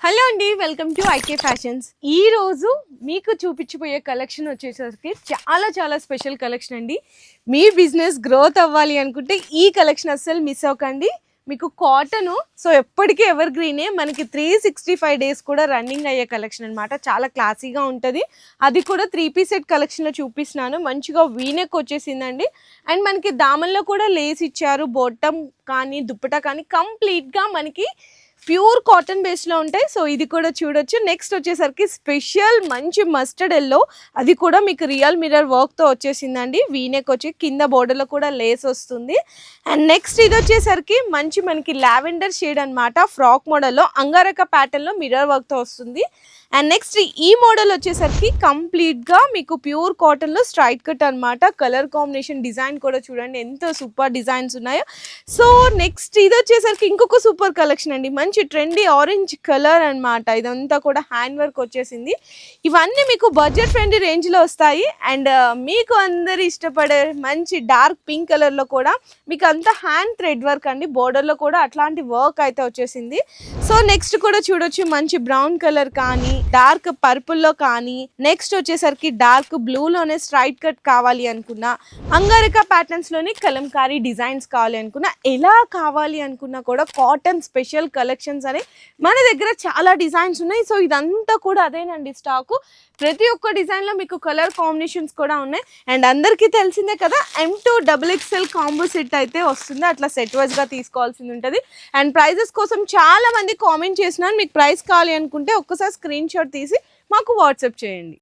Hello అండి, welcome to IK fashions. ఈ రోజు మీకు చూపించిపోయే కలెక్షన్ వచ్చేసరికి చాలా స్పెషల్ కలెక్షన్ అండి. మీ బిజినెస్ గ్రోత్ అవ్వాలి అనుకుంటే ఈ కలెక్షన్ అస్సలు మిస్ అవ్వకండి. మీకు కాటన్ సో ఎప్పటికీ ఎవర్ గ్రీనే, మనకి 365 డేస్ కూడా రన్నింగ్ అయ్యే కలెక్షన్ అనమాట. చాలా క్లాసీగా ఉంటుంది. అది కూడా 3 పీస్ సెట్ కలెక్షన్లో చూపిస్తున్నాను. మంచిగా వీనెక్ వచ్చేసిందండి. అండ్ మనకి దామన్లో కూడా లేస్ ఇచ్చారు. బొట్టం కానీ దుప్పటా కానీ కంప్లీట్గా మనకి ప్యూర్ కాటన్ బేస్లో ఉంటాయి. సో ఇది కూడా చూడొచ్చు. నెక్స్ట్ వచ్చేసరికి స్పెషల్ మంచి మస్టర్డ్ ఎల్లో, అది కూడా మీకు రియల్ మిర్రర్ వర్క్తో వచ్చేసిందండి. వీనెక్ వచ్చి కింద బోర్డర్లో కూడా లేస్ వస్తుంది. అండ్ నెక్స్ట్ ఇది వచ్చేసరికి మంచి మనకి లావెండర్ షేడ్ అనమాట. ఫ్రాక్ మోడల్లో అంగారక ప్యాటర్న్లో మిర్రర్ వర్క్తో వస్తుంది. అండ్ నెక్స్ట్ ఈ మోడల్ వచ్చేసరికి కంప్లీట్గా మీకు ప్యూర్ కాటన్లో స్ట్రైట్ కట్ అనమాట. కలర్ కాంబినేషన్ డిజైన్ కూడా చూడండి ఎంత సూపర్ డిజైన్స్ ఉన్నాయో. సో నెక్స్ట్ ఇది వచ్చేసరికి ఇంకొక సూపర్ కలెక్షన్ అండి. మంచి ట్రెండీ ఆరెంజ్ కలర్ అనమాట. ఇదంతా కూడా హ్యాండ్ వర్క్ వచ్చేసింది. ఇవన్నీ మీకు బడ్జెట్ ఫ్రెండ్లీ రేంజ్లో వస్తాయి. అండ్ మీకు అందరు ఇష్టపడే మంచి డార్క్ పింక్ కలర్లో కూడా మీకు అంతా హ్యాండ్ థ్రెడ్ వర్క్ అండి. బోర్డర్లో కూడా అట్లాంటి వర్క్ అయితే వచ్చేసింది. సో నెక్స్ట్ కూడా చూడొచ్చు మంచి బ్రౌన్ కలర్ కానీ డార్క్ పర్పుల్లో కానీ, నెక్స్ట్ వచ్చేసరికి డార్క్ బ్లూలోనే స్ట్రైట్ కట్ కావాలి అనుకున్నా, అంగారికా ప్యాటర్న్స్లోని కలంకారీ డిజైన్స్ కావాలి అనుకున్నా, ఎలా కావాలి అనుకున్నా కూడా కాటన్ స్పెషల్ కలెక్షన్స్ అని మన దగ్గర చాలా డిజైన్స్ ఉన్నాయి. సో ఇదంతా కూడా అదేనండి స్టాకు. ప్రతి ఒక్క డిజైన్లో మీకు కలర్ కాంబినేషన్స్ కూడా ఉన్నాయి. అండ్ అందరికీ తెలిసిందే కదా, M2 XXL కాంబో సెట్ అయితే వస్తుంది. అట్లా సెట్ వైజ్గా తీసుకోవాల్సింది ఉంటుంది. అండ్ ప్రైజెస్ కోసం చాలా మంది కామెంట్ చేసినారు. మీకు ప్రైస్ కావాలి అనుకుంటే ఒక్కసారి స్క్రీన్ షాట్ తీసి మాకు వాట్సాప్ చేయండి.